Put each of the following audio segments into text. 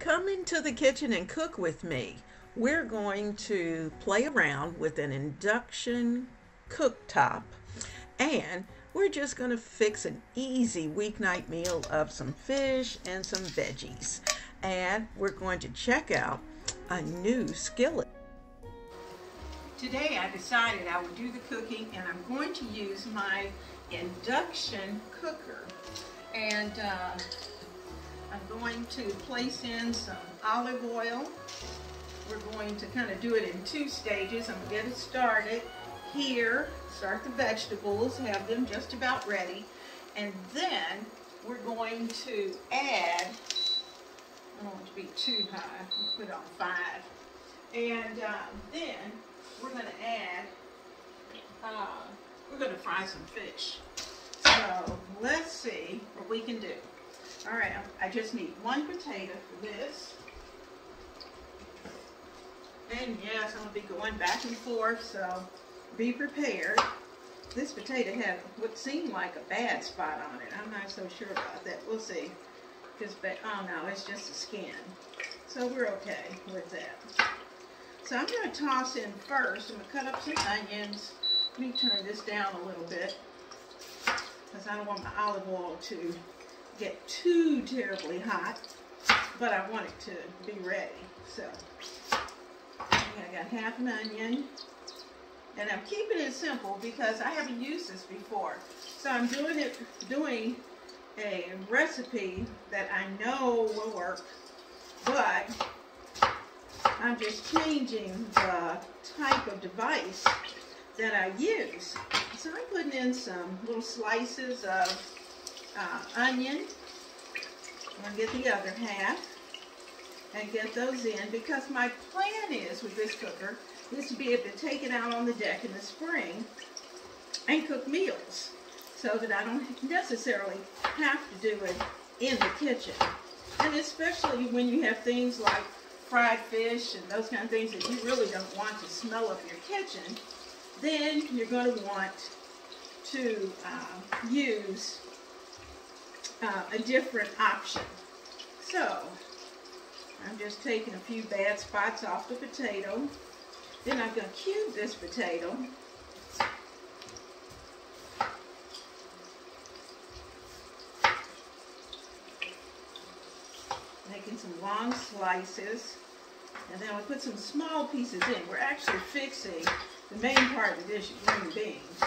Come into the kitchen and cook with me. We're going to play around with an induction cooktop, and we're just going to fix an easy weeknight meal of some fish and some veggies. And we're going to check out a new skillet. Today I decided I would do the cooking, and I'm going to use my induction cooker. And I'm going to place in some olive oil. We're going to kind of do it in two stages. I'm going to get it started here, start the vegetables, have them just about ready, and then we're going to add, I don't want it to be too high, I'm going to put it on 5, and then we're going to add, we're going to fry some fish. So let's see what we can do. All right, I just need 1 potato for this. And yes, I'm going to be going back and forth, so be prepared. This potato had what seemed like a bad spot on it. I'm not so sure about that. We'll see. Oh no, it's just the skin. So we're okay with that. So I'm going to toss in first. I'm going to cut up some onions. Let me turn this down a little bit, because I don't want my olive oil to get too terribly hot, but I want it to be ready. So I got half an onion, and I'm keeping it simple because I haven't used this before. So I'm doing a recipe that I know will work, but I'm just changing the type of device that I use. So I'm putting in some little slices of onion. I'm going to get the other half and get those in, because my plan is with this cooker is to be able to take it out on the deck in the spring and cook meals, so that I don't necessarily have to do it in the kitchen. And especially when you have things like fried fish and those kind of things that you really don't want to smell up your kitchen, then you're going to want to use a different option. So I'm just taking a few bad spots off the potato. Then I'm going to cube this potato. Making some long slices. And then I'll put some small pieces in. We're actually fixing the main part of the dish, green beans.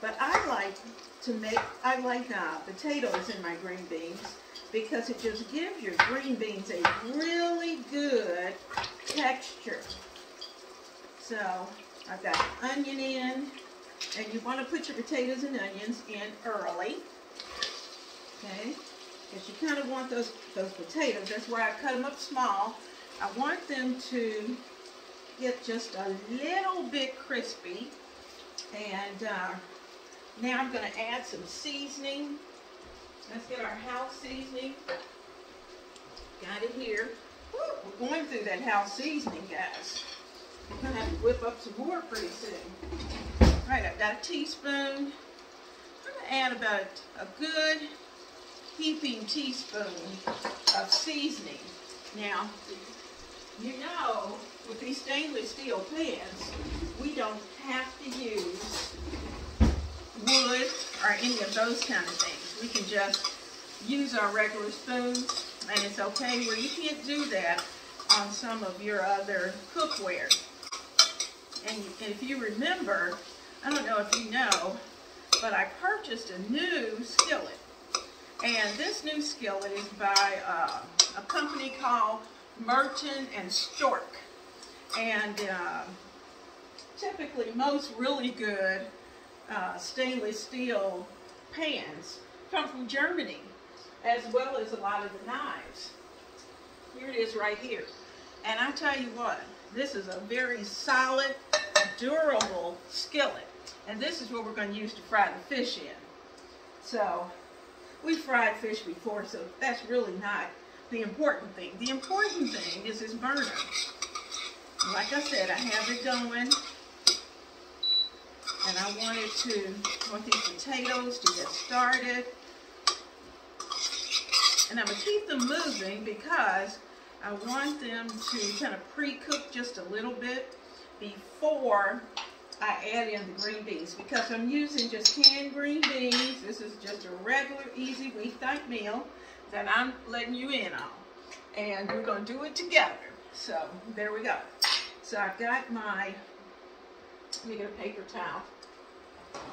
But I like potatoes in my green beans, because it just gives your green beans a really good texture. So I've got the onion in, and you want to put your potatoes and onions in early, okay? Because you kind of want those potatoes. That's why I cut them up small. I want them to get just a little bit crispy. And now I'm going to add some seasoning. Let's get our house seasoning. Got it here. Woo, we're going through that house seasoning, guys. I'm going to have to whip up some more pretty soon. All right, I've got a teaspoon. I'm going to add about a good heaping teaspoon of seasoning. Now, you know, with these stainless steel pans, we don't have to use wood or any of those kind of things. We can just use our regular spoons, and it's okay where you can't do that on some of your other cookware. And if you remember, I don't know if you know, but I purchased a new skillet. And this new skillet is by a company called Merton and Stork. And typically most really good stainless steel pans come from Germany, as well as a lot of the knives. Here it is right here. And I tell you what, this is a very solid, durable skillet. And this is what we're going to use to fry the fish in. So we fried fish before, so that's really not the important thing. The important thing is this burner. Like I said, I have it going, and I want these potatoes to get started. And I'm going to keep them moving because I want them to kind of pre-cook just a little bit before I add in the green beans, because I'm using just canned green beans. This is just a regular, easy weeknight meal that I'm letting you in on. And we're going to do it together. So, there we go. So, I've got my, let me get a paper towel.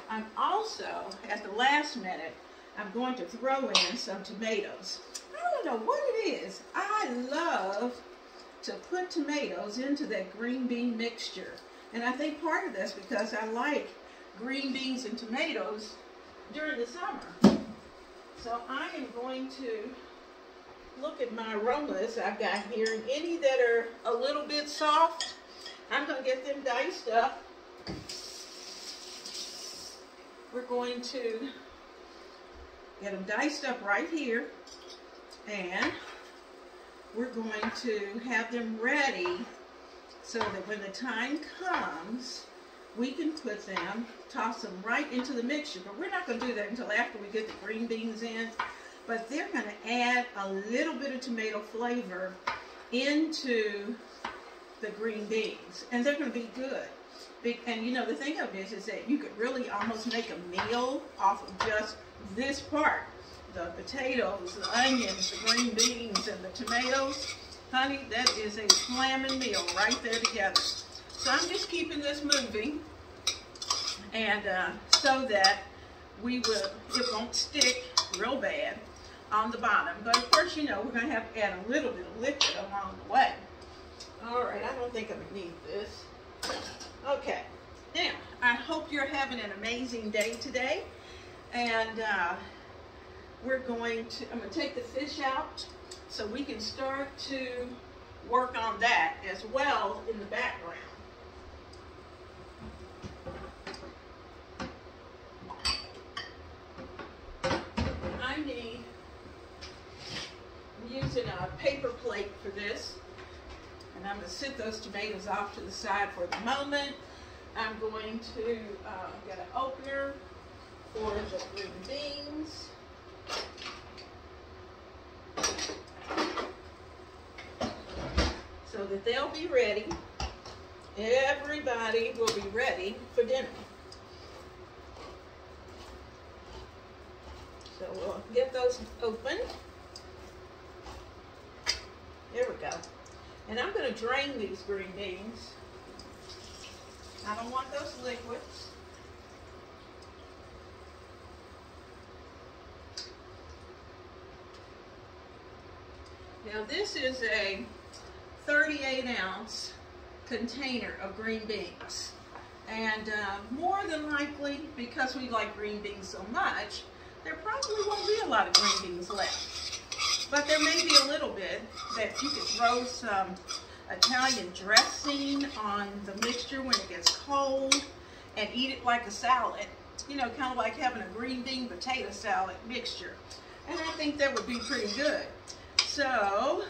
I'm also, at the last minute, I'm going to throw in some tomatoes. I don't know what it is. I love to put tomatoes into that green bean mixture. And I think part of that's because I like green beans and tomatoes during the summer. So I am going to look at my aromas I've got here, and any that are a little bit soft, I'm going to get them diced up. We're going to get them diced up right here, and we're going to have them ready so that when the time comes, we can put them, toss them right into the mixture. But we're not going to do that until after we get the green beans in. But they're going to add a little bit of tomato flavor into the green beans, and they're going to be good. And you know, the thing of it is that you could really almost make a meal off of just this part. The potatoes, the onions, the green beans, and the tomatoes. Honey, that is a slamming meal right there together. So I'm just keeping this moving, and so that it won't stick real bad on the bottom. But of course, you know, we're going to have to add a little bit of liquid along the way. All right, I don't think I'm going to need this. Okay, now, I hope you're having an amazing day today. And I'm going to take the fish out so we can start to work on that as well in the background. I'm using a paper plate for this, and I'm going to sit those tomatoes off to the side for the moment. I'm going to get an opener for the green beans. So that they'll be ready. Everybody will be ready for dinner. So we'll get those open. There we go. And I'm going to drain these green beans. I don't want those liquids. Now this is a 38-ounce container of green beans. And more than likely, because we like green beans so much, there probably won't be a lot of green beans left. But there may be a little bit that you could throw some Italian dressing on the mixture when it gets cold and eat it like a salad. You know, kind of like having a green bean potato salad mixture. And I think that would be pretty good. So,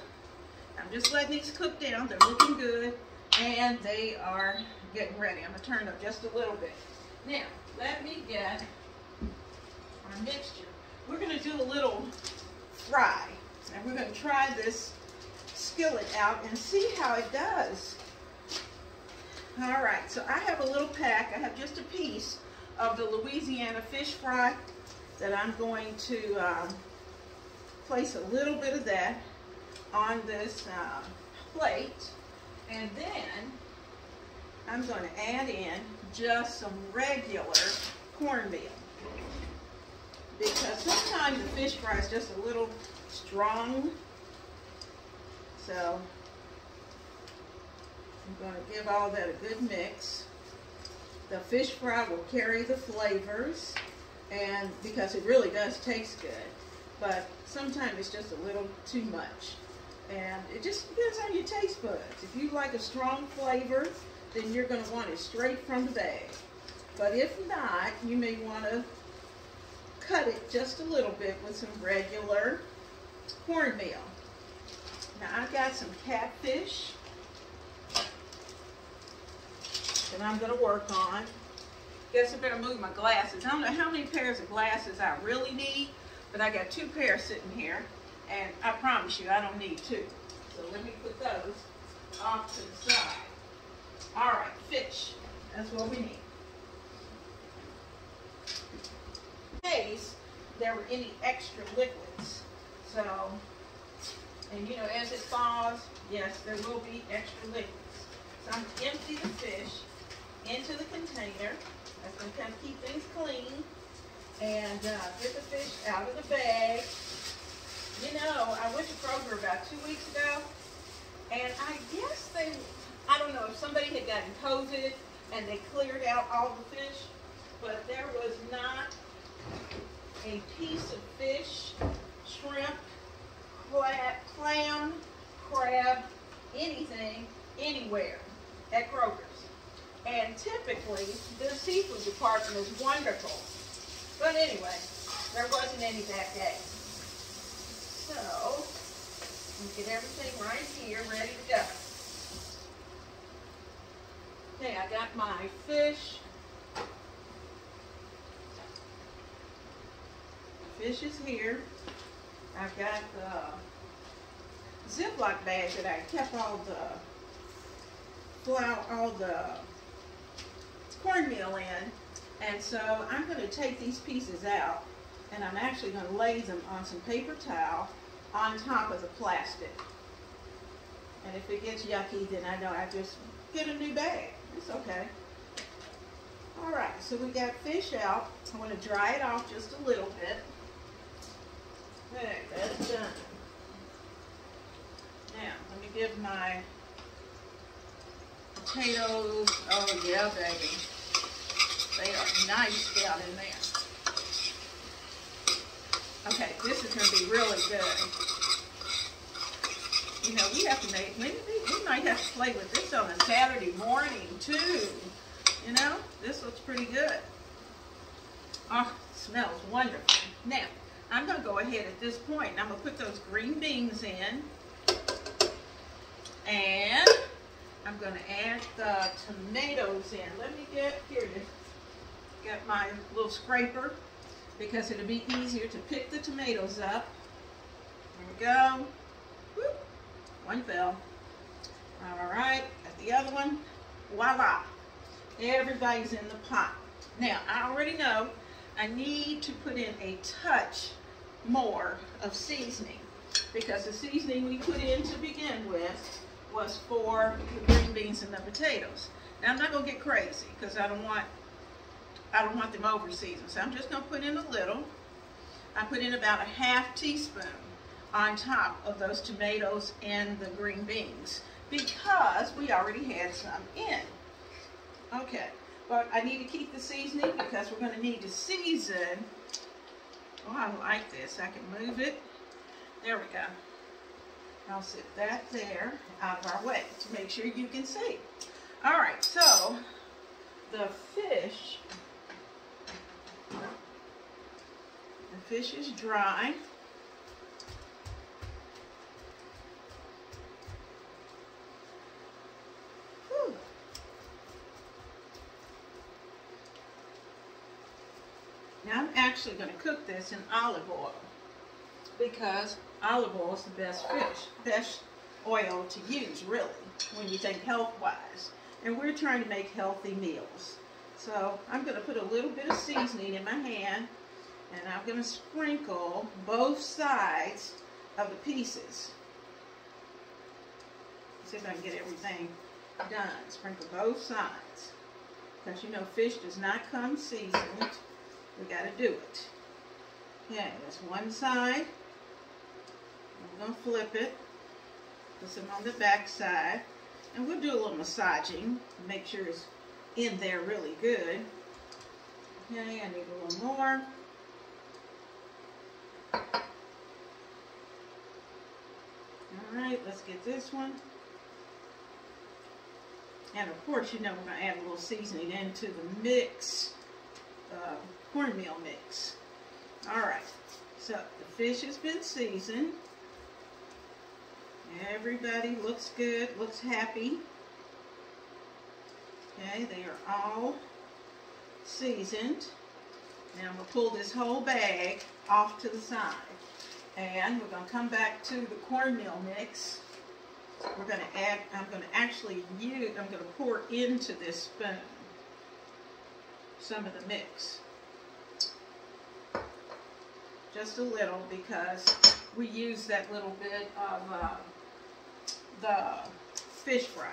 I'm just letting these cook down. They're looking good, and they are getting ready. I'm going to turn up just a little bit. Now, let me get our mixture. We're going to do a little fry, and we're going to try this skillet out and see how it does. All right, so I have a little pack. I have just a piece of the Louisiana fish fry that I'm going to place a little bit of that on this plate, and then I'm going to add in just some regular cornmeal, because sometimes the fish fry is just a little strong. So I'm going to give all that a good mix. The fish fry will carry the flavors, and because it really does taste good, but sometimes it's just a little too much. And it just depends on your taste buds. If you like a strong flavor, then you're going to want it straight from the bag. But if not, you may want to cut it just a little bit with some regular cornmeal. Now I've got some catfish that I'm going to work on. Guess I better move my glasses. I don't know how many pairs of glasses I really need, but I got 2 pairs sitting here, and I promise you I don't need 2. So let me put those off to the side. All right, fish. That's what we need. In case there were any extra liquids. So, and you know, as it thaws, yes, there will be extra liquids. So I'm going to empty the fish into the container. That's going to kind of keep things clean. And get the fish out of the bag. You know, I went to Kroger about 2 weeks ago, and I guess I don't know if somebody had gotten COVID and they cleared out all the fish, but there was not a piece of fish, shrimp, clam, crab, anything, anywhere at Kroger's. And typically, the seafood department is wonderful. But anyway, there wasn't any that day. So, we get everything right here, ready to go. Okay, I got my fish. The fish is here. I've got the Ziploc bag that I kept all the flour, all the cornmeal in. And so I'm going to take these pieces out, and I'm actually going to lay them on some paper towel on top of the plastic. And if it gets yucky, then I know I just get a new bag. It's okay. All right, so we got fish out. I want to dry it off just a little bit. Okay, that's done. Now, let me give my potatoes, oh yeah, baby. They are nice down in there. Okay, this is going to be really good. You know, we have to make, maybe we might have to play with this on a Saturday morning too. You know, this looks pretty good. Oh, it smells wonderful. Now, I'm going to go ahead at this point and I'm going to put those green beans in. And I'm going to add the tomatoes in. Let me get, here it is. Got my little scraper because it'll be easier to pick the tomatoes up. There we go. Whoop. One fell. All right, got the other one. Voila. Everybody's in the pot. Now, I already know I need to put in a touch more of seasoning because the seasoning we put in to begin with was for the green beans and the potatoes. Now, I'm not going to get crazy because I don't want them over seasoned. So I'm just going to put in a little. I put in about a ½ teaspoon on top of those tomatoes and the green beans because we already had some in. Okay, but I need to keep the seasoning because we're going to need to season. Oh, I like this. I can move it. There we go. I'll sit that there out of our way to make sure you can see. All right, so the fish is dry. Whew. Now I'm actually going to cook this in olive oil because olive oil is the best oil to use really when you think health-wise. And we're trying to make healthy meals. So I'm going to put a little bit of seasoning in my hand and I'm going to sprinkle both sides of the pieces. See if I can get everything done. Sprinkle both sides. Because you know fish does not come seasoned. We got to do it. Okay, that's one side. I'm going to flip it. Put some on the back side. And we'll do a little massaging to make sure it's in there really good. Okay, I need a little more. Alright, let's get this one. And of course, you know we're going to add a little seasoning into the mix, cornmeal mix. Alright, so the fish has been seasoned. Everybody looks good, looks happy. Okay, they are all seasoned. Now we'll pull this whole bag off to the side. And we're going to come back to the cornmeal mix. we're going to add, I'm going to pour into this spoon some of the mix. Just a little, because we use that little bit of the fish fry.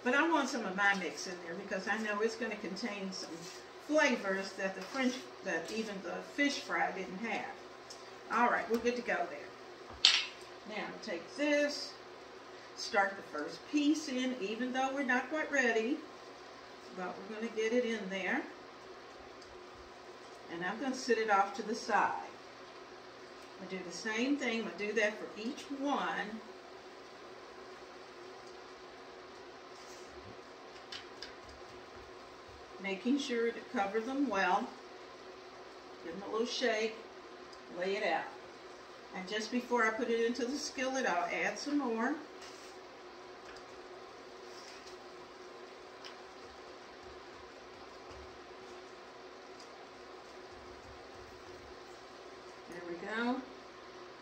But I want some of my mix in there because I know it's going to contain some flavors that even the fish fry didn't have. All right, we're good to go there. Now take this, start the first piece in, even though we're not quite ready, but we're going to get it in there. And I'm going to sit it off to the side. I'll do the same thing. I'll do that for each one. Making sure to cover them well. Give them a little shake. Lay it out. And just before I put it into the skillet, I'll add some more. There we go.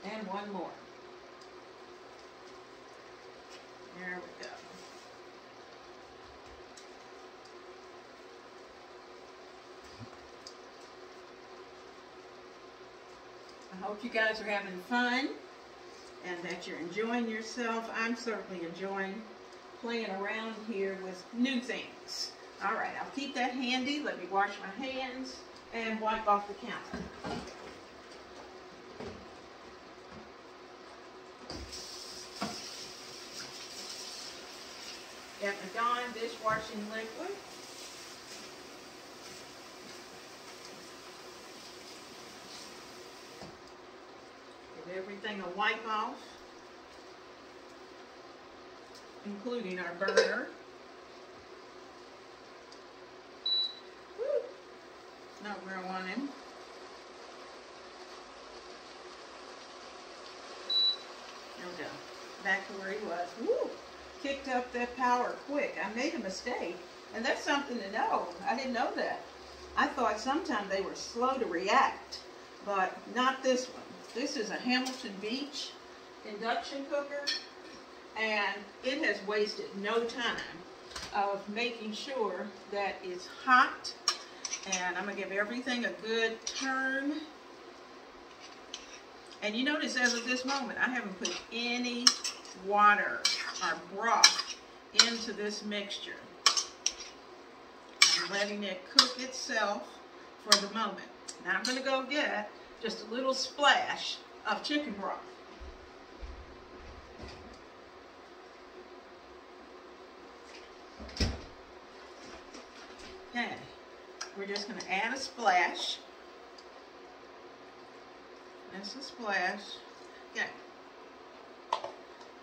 And one more. There we go. I hope you guys are having fun and that you're enjoying yourself. I'm certainly enjoying playing around here with new things. All right, I'll keep that handy. Let me wash my hands and wipe off the counter. Got the Dawn dishwashing liquid. Give everything a wipe off, including our burner. Woo. Not where I want him. There we go. Back to where he was. Woo! Kicked up that power quick. I made a mistake, and that's something to know. I didn't know that. I thought sometimes they were slow to react, but not this one. This is a Hamilton Beach induction cooker, and it has wasted no time of making sure that it's hot. And I'm going to give everything a good turn. And you notice as of this moment, I haven't put any water or broth into this mixture. I'm letting it cook itself for the moment. Now I'm going to go get just a little splash of chicken broth. Okay, we're just going to add a splash. That's a splash. Okay,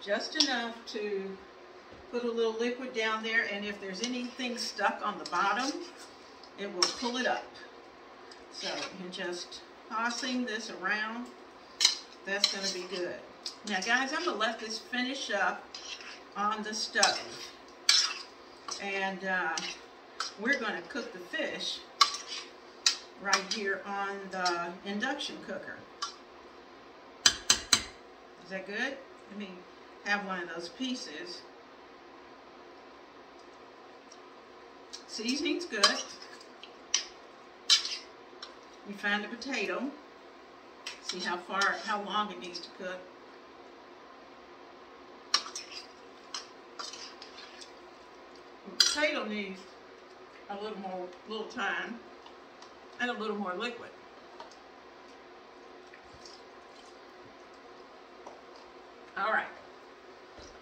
just enough to put a little liquid down there, and if there's anything stuck on the bottom, it will pull it up. So you're just tossing this around. That's going to be good. Now guys, I'm going to let this finish up on the stove. And we're going to cook the fish right here on the induction cooker. Is that good? Let me have one of those pieces. Seasoning's good. We find the potato. See how long it needs to cook. The potato needs a little time and a little more liquid. All right.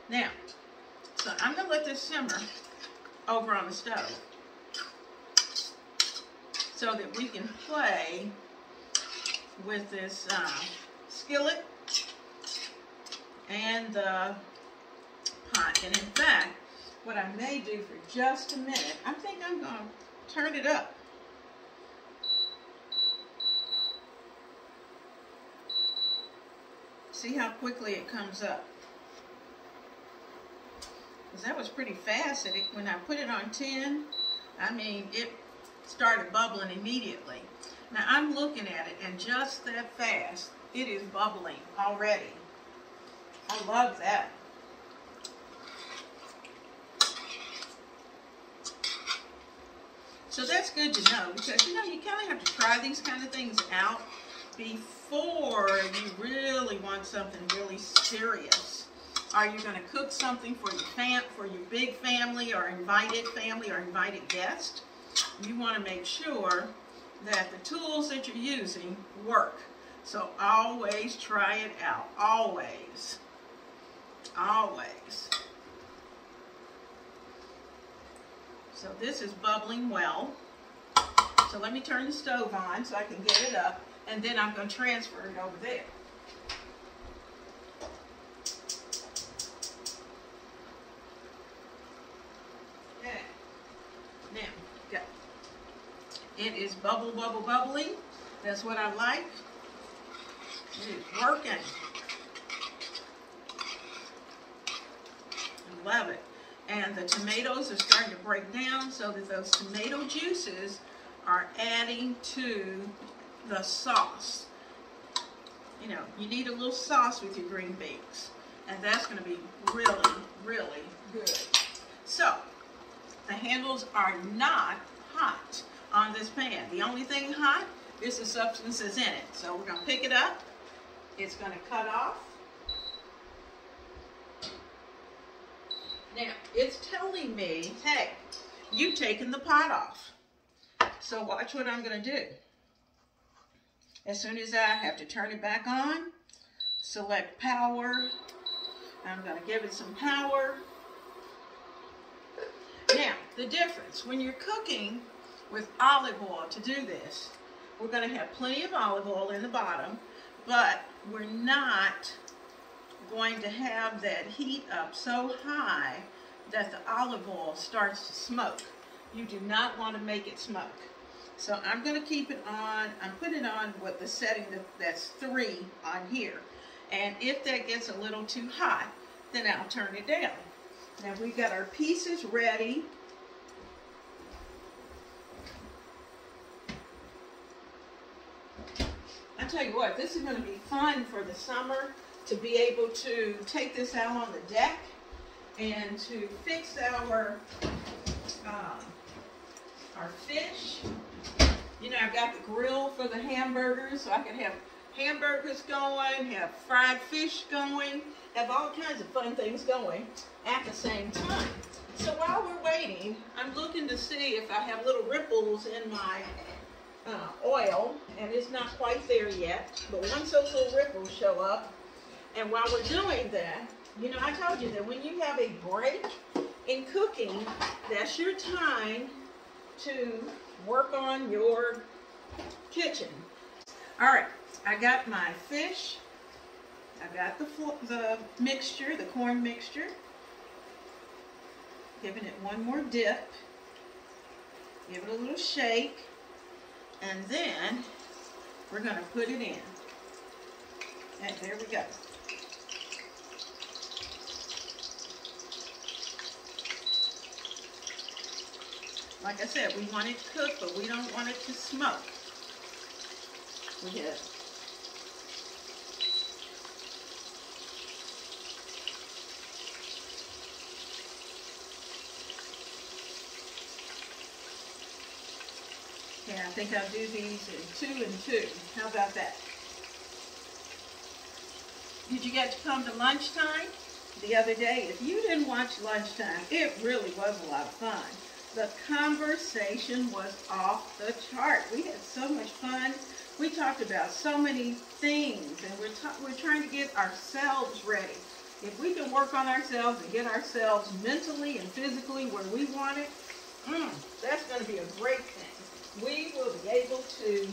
Now, so I'm going to let this simmer over on the stove so that we can play with this skillet and the pot. And in fact, what I may do for just a minute, I think I'm going to turn it up. See how quickly it comes up. Because that was pretty fast. When I put it on 10, I mean, it started bubbling immediately. Now I'm looking at it, and just that fast, it is bubbling already. I love that. So that's good to know, because you know, you kind of have to try these kind of things out before you really want something really serious. Are you going to cook something for your big family or invited guest? You want to make sure that the tools that you're using work. So always try it out. Always. Always. So this is bubbling well. So let me turn the stove on so I can get it up, and then I'm going to transfer it over there. Okay. Now, go. It is bubbling. That's what I like. It is working. I love it. And the tomatoes are starting to break down, so that those tomato juices are adding to the sauce. You know, you need a little sauce with your green beans, and that's going to be really, really good. So, the handles are not hot on this pan. The only thing hot is the substances in it. So we're going to pick it up. It's going to cut off. Now, it's telling me, hey, you've taken the pot off. So watch what I'm going to do. As soon as I have to turn it back on, select power. I'm going to give it some power. Now, the difference, when you're cooking with olive oil to do this, we're going to have plenty of olive oil in the bottom, but we're not going to have that heat up so high that the olive oil starts to smoke. You do not want to make it smoke. So I'm going to keep it on. I'm putting it on with the setting that's 3 on here. And if that gets a little too hot, then I'll turn it down. Now we've got our pieces ready. I tell you what, this is going to be fun for the summer, to be able to take this out on the deck and to fix our fish. You know, I've got the grill for the hamburgers, so I can have hamburgers going, have fried fish going, have all kinds of fun things going at the same time. So while we're waiting, I'm looking to see if I have little ripples in my oil, and it's not quite there yet, but once those little ripples show up, and while we're doing that, you know, I told you that when you have a break in cooking, that's your time to work on your kitchen. All right, I got my fish. I got the mixture, the corn mixture. Giving it one more dip. Give it a little shake. And then we're going to put it in. And there we go. Like I said, we want it to cook, but we don't want it to smoke. We have yeah, I think I'll do these in 2 and 2. How about that? Did you get to come to lunchtime the other day? If you didn't watch lunchtime, it really was a lot of fun. The conversation was off the chart. We had so much fun. We talked about so many things, and we're trying to get ourselves ready. If we can work on ourselves and get ourselves mentally and physically where we want it, that's going to be a great thing. We will be able to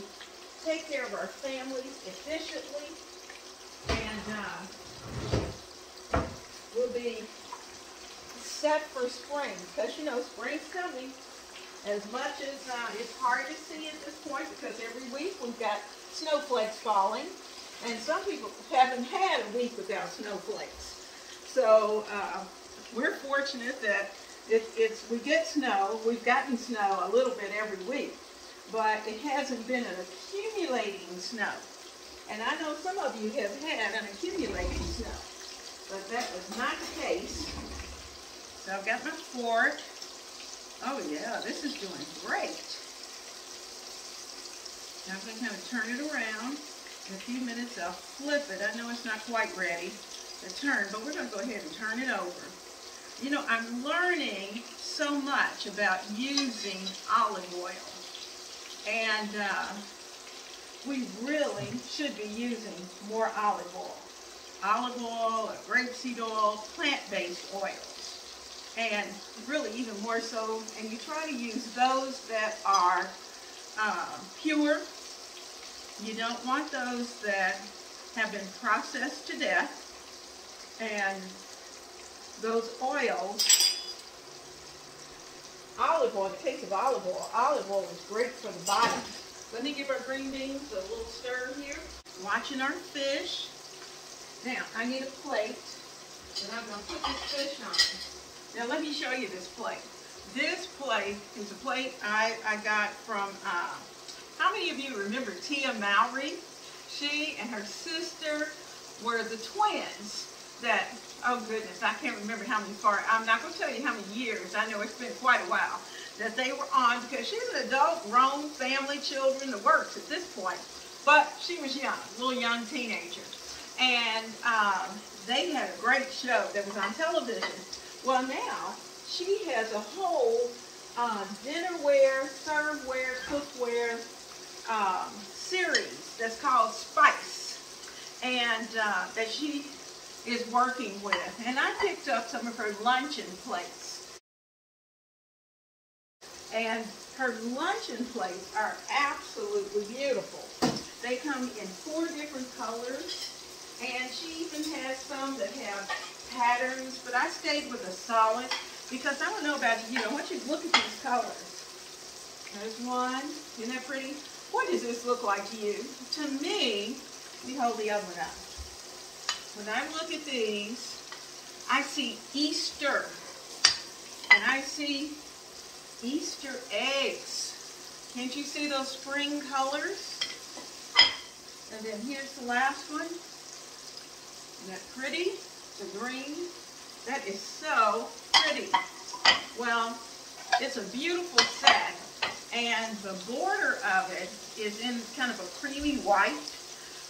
take care of our families efficiently, and we'll be set for spring, because you know spring's coming. As much as it's hard to see at this point, because every week we've got snowflakes falling, and some people haven't had a week without snowflakes. So we're fortunate that we get snow. We've gotten snow a little bit every week, but it hasn't been an accumulating snow. And I know some of you have had an accumulating snow, but that was not the case. So I've got my fork Oh yeah, this is doing great. Now I'm going to kind of turn it around. In a few minutes I'll flip it. I know it's not quite ready to turn, but we're going to go ahead and turn it over. You know, I'm learning so much about using olive oil. And we really should be using more olive oil. Olive oil, grapeseed oil, plant-based oils. And really even more so, and you try to use those that are pure. You don't want those that have been processed to death. And those oils, olive oil, in the case of olive oil is great for the body. Let me give our green beans a little stir here. Watching our fish. Now, I need a plate, and I'm going to put this fish on. Now, let me show you this plate. This plate is a plate I got from, how many of you remember Tia Mowry? She and her sister were the twins that, oh goodness, I can't remember how many I'm not going to tell you how many years, I know it's been quite a while, that they were on, because she's an adult, grown, family, children, the works at this point, but she was young, a little young teenager, and they had a great show that was on television. Well, now, she has a whole dinnerware, serveware, cookware series that's called Spice, and that she is working with. And I picked up some of her luncheon plates. And her luncheon plates are absolutely beautiful. They come in 4 different colors. And she even has some that have patterns, but I stayed with a solid because I don't know about you. I want you to look at these colors. There's one. Isn't that pretty? What does this look like to you? To me, let me hold the other one up. When I look at these, I see Easter. And I see Easter eggs. Can't you see those spring colors? And then here's the last one. Isn't that pretty? The green. That is so pretty. Well, it's a beautiful set. And the border of it is in kind of a creamy white,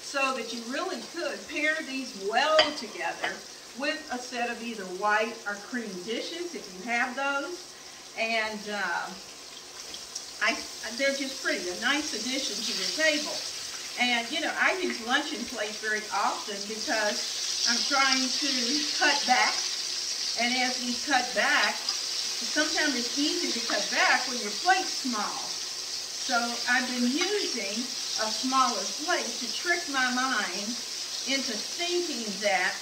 so that you really could pair these well together with a set of either white or cream dishes, if you have those. And they're just pretty, a nice addition to your table. And, you know, I use luncheon plates very often because I'm trying to cut back. And as we cut back, sometimes it's easy to cut back when your plate's small. So I've been using a smaller plate to trick my mind into thinking that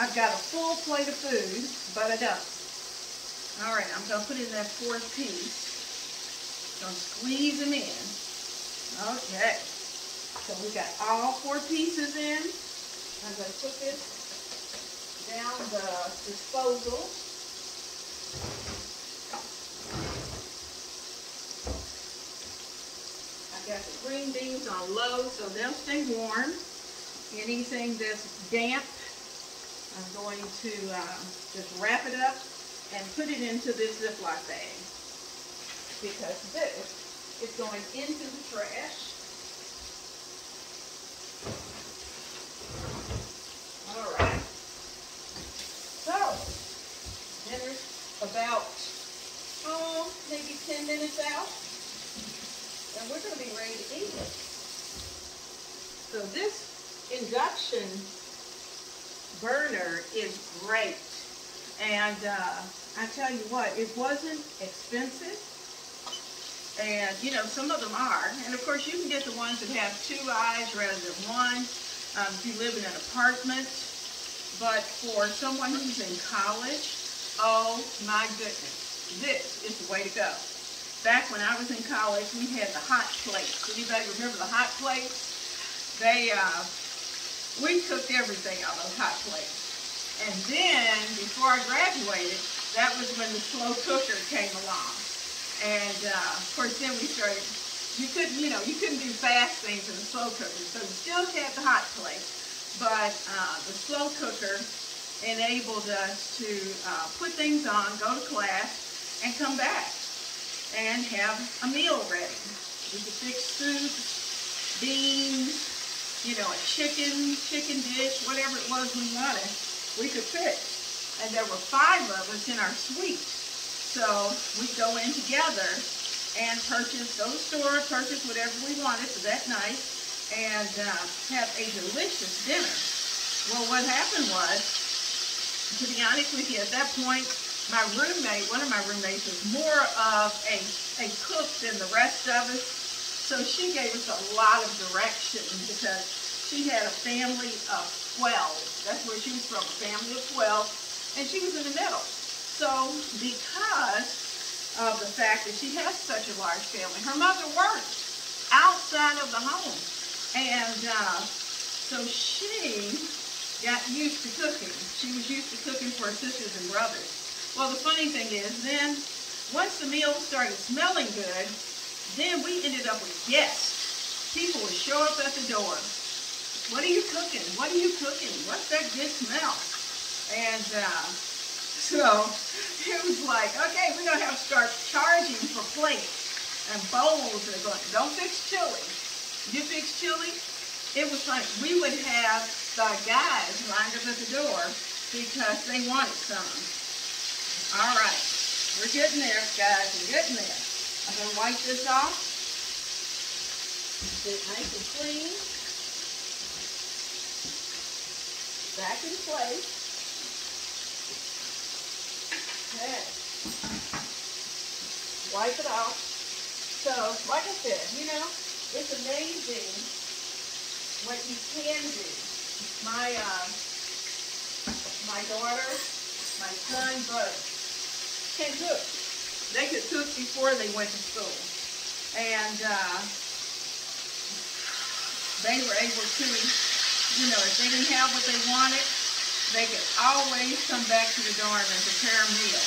I've got a full plate of food, but I don't. All right, I'm going to put in that 4th piece. Going to squeeze them in. Okay. So we got all 4 pieces in. I'm going to put this down the disposal. I've got the green beans on low so they'll stay warm. Anything that's damp, I'm going to just wrap it up and put it into this Ziploc bag, because this is going into the trash. All right. So, dinner's about, maybe 10 minutes out, and we're going to be ready to eat it. So this induction burner is great. And I tell you what, it wasn't expensive. And, you know, some of them are. And, of course, you can get the ones that have 2 eyes rather than 1 if you live in an apartment. But for someone who's in college, oh, my goodness, this is the way to go. Back when I was in college, we had the hot plates. Anybody remember the hot plates? We cooked everything on those hot plates. And then, before I graduated, that was when the slow cooker came along. And, of course, then we started, you couldn't do fast things in the slow cooker. So we still had the hot plate, but the slow cooker enabled us to put things on, go to class, and come back. and have a meal ready. We could fix soup, beans, you know, a chicken dish, whatever it was we wanted, we could fix. And there were 5 of us in our suite. So we'd go in together and purchase, go to the store, purchase whatever we wanted for that night, and have a delicious dinner. Well, what happened was, to be honest with you, at that point, my roommate, one of my roommates, was more of a cook than the rest of us. So she gave us a lot of direction because she had a family of 12. That's where she was from, a family of 12, and she was in the middle. So because of the fact that she has such a large family, her mother worked outside of the home. And so she got used to cooking. She was used to cooking for her sisters and brothers. Well, the funny thing is, then, once the meal started smelling good, then we ended up with guests. People would show up at the door. What are you cooking? What are you cooking? What's that good smell? And so it was like, okay, we're going to have to start charging for plates and bowls. And going, don't fix chili. You fix chili? It was funny. We would have the guys lined up at the door because they wanted some. All right, we're getting there, guys. We're getting there. I'm going to wipe this off. Get it nice and clean. Back in place. Okay. Wipe it off. So, like I said, you know, it's amazing what you can do. My daughter, my son, both can cook. They could cook before they went to school. And they were able to, you know, if they didn't have what they wanted, they could always come back to the dorm and prepare a meal.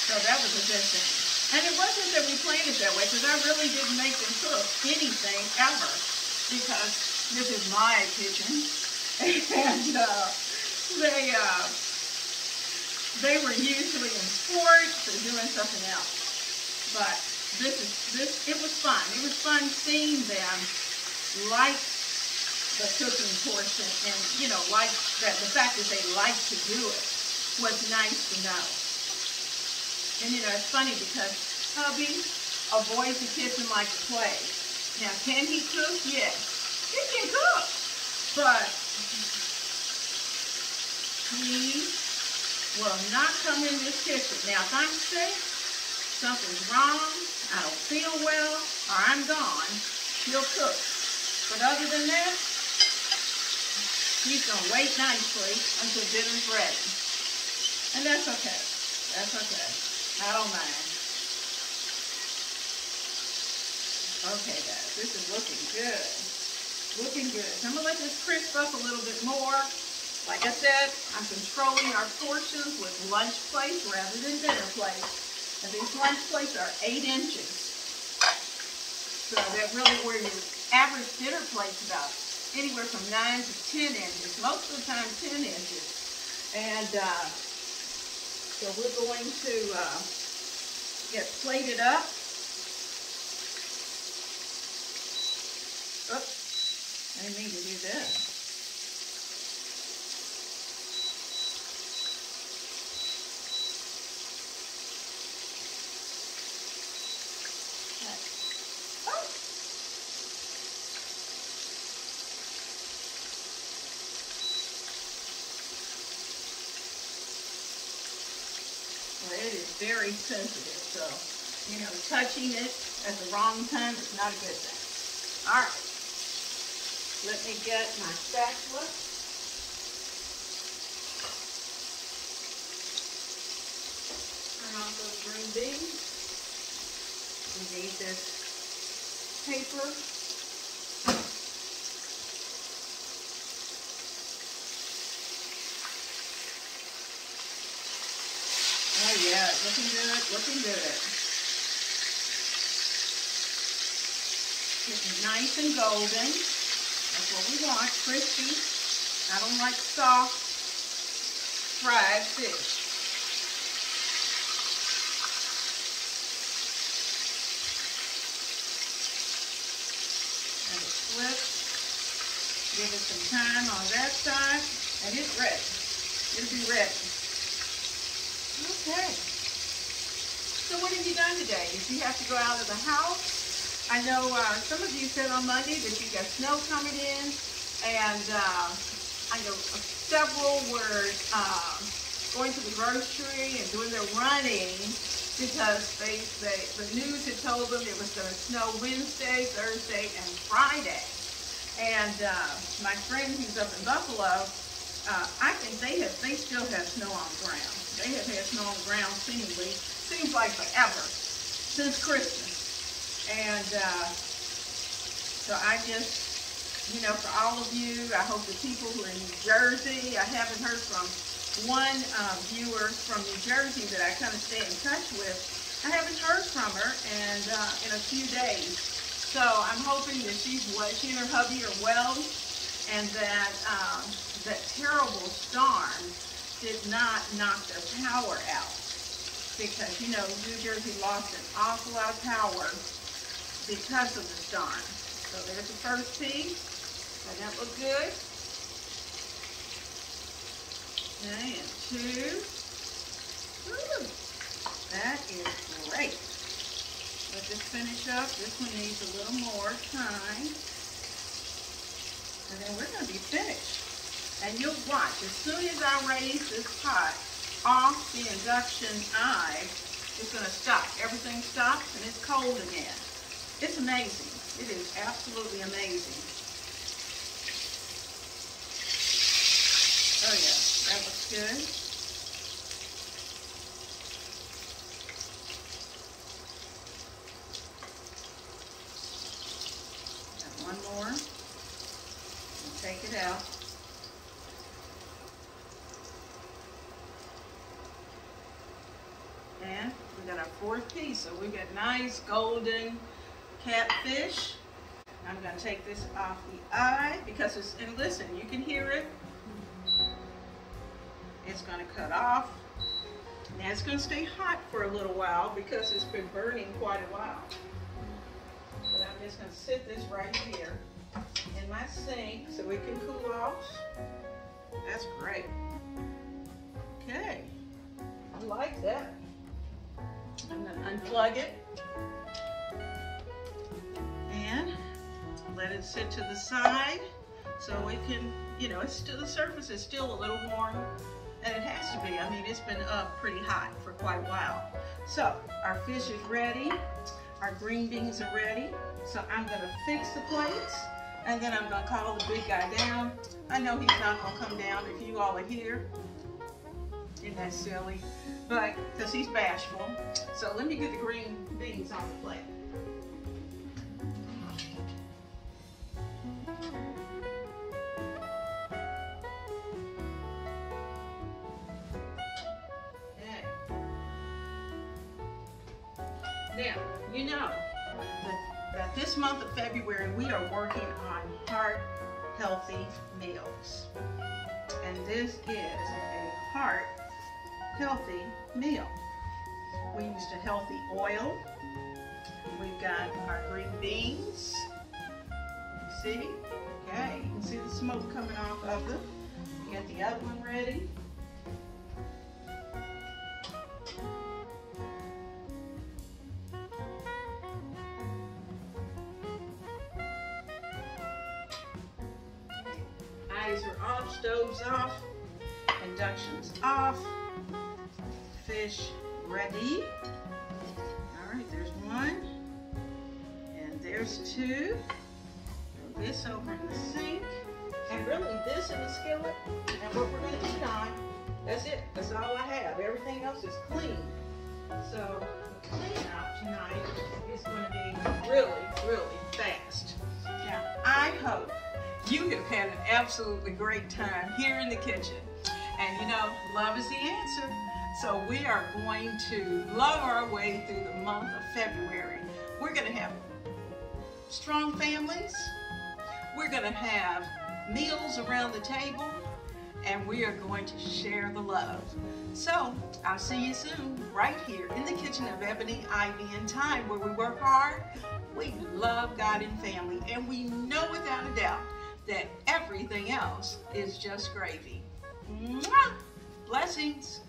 So that was a good thing. And it wasn't that we planned it that way, because I really didn't make them cook anything ever, because this is my kitchen. And they were usually in sports or doing something else. But it was fun. It was fun seeing them like the cooking portion, and, you know, like that, the fact that they like to do it was nice to know. And, you know, it's funny because hubby avoids the kitchen like the plague. Now, can he cook? Yes. He can cook. But he will not come in this kitchen. Now, if I'm sick, something's wrong, I don't feel well, or I'm gone, he'll cook. But other than that, he's going to wait nicely until dinner's ready. And that's okay. That's okay. I don't mind. Okay, guys, this is looking good. Looking good. So I'm going to let this crisp up a little bit more. Like I said, I'm controlling our portions with lunch plates rather than dinner plates. And these lunch plates are 8 inches. So that really, where your average dinner plate's about anywhere from 9 to 10 inches. Most of the time, 10 inches. And so we're going to get plated up. Oops, I didn't mean to do this. It is very sensitive, so, you know, touching it at the wrong time is not a good thing. All right, let me get my spatula. Turn off those green beans. We need this paper. Oh yeah, looking good, looking good. Getting nice and golden. That's what we want, crispy. I don't like soft fried fish. time on that side, and it's ready. It'll be ready. Okay. So what have you done today? Did you have to go out of the house? I know some of you said on Monday that you got snow coming in, and I know several were going to the grocery and doing their running because the news had told them it was going to snow Wednesday, Thursday, and Friday. And my friend who's up in Buffalo, I think they still have snow on the ground. They have had snow on the ground seems like forever, since Christmas. And so I just, you know, for all of you, I hope the people who are in New Jersey, I haven't heard from one viewer from New Jersey that I kind of stay in touch with. I haven't heard from her and in a few days. So I'm hoping that she and her hubby are well, and that that terrible storm did not knock their power out. Because, you know, New Jersey lost an awful lot of power because of the storm. So there's the first piece. Doesn't that look good? Okay, and two. Woo, that is great. Let's just finish up. This one needs a little more time. And then we're going to be finished. And you'll watch, as soon as I raise this pot off the induction eye, it's going to stop. Everything stops and it's cold again. It's amazing. It is absolutely amazing. Oh yeah, that looks good. Got one more. And take it out. And we got our fourth piece. So we got nice golden catfish. I'm going to take this off the eye because it's, and listen, you can hear it. It's going to cut off. Now it's going to stay hot for a little while because it's been burning quite a while. But I'm just going to sit this right here in my sink so it can cool off. That's great. Okay, I like that. I'm going to unplug it and let it sit to the side so it can, you know, it's still, the surface is still a little warm, and it has to be. I mean, it's been up pretty hot for quite a while. So our fish is ready, our green beans are ready. So I'm going to fix the plates, and then I'm going to call the big guy down. I know he's not going to come down if you all are here. Isn't that silly? But, because he's bashful. So let me get the green beans on the plate. Okay. Now, you know that this month of February we are working on heart-healthy meals. And this is a heart-healthy meal. We used a healthy oil. We've got our green beans. See? Okay, you can see the smoke coming off of them. We got the other one ready. Eyes are off, stoves off, induction's off, fish ready. All right, there's one, and there's two. Throw this over in the sink, and really this in the skillet, and what we're going to eat on, that's it. That's all I have. Everything else is clean. So the clean out tonight is going to be really, really fast. Now, I hope you have had an absolutely great time here in the kitchen. And you know, love is the answer. So we are going to love our way through the month of February. We're going to have strong families. We're going to have meals around the table. And we are going to share the love. So I'll see you soon right here in the kitchen of Ebony Ivy Thyme, where we work hard. We love God and family. And we know without a doubt that everything else is just gravy. Mwah! Blessings.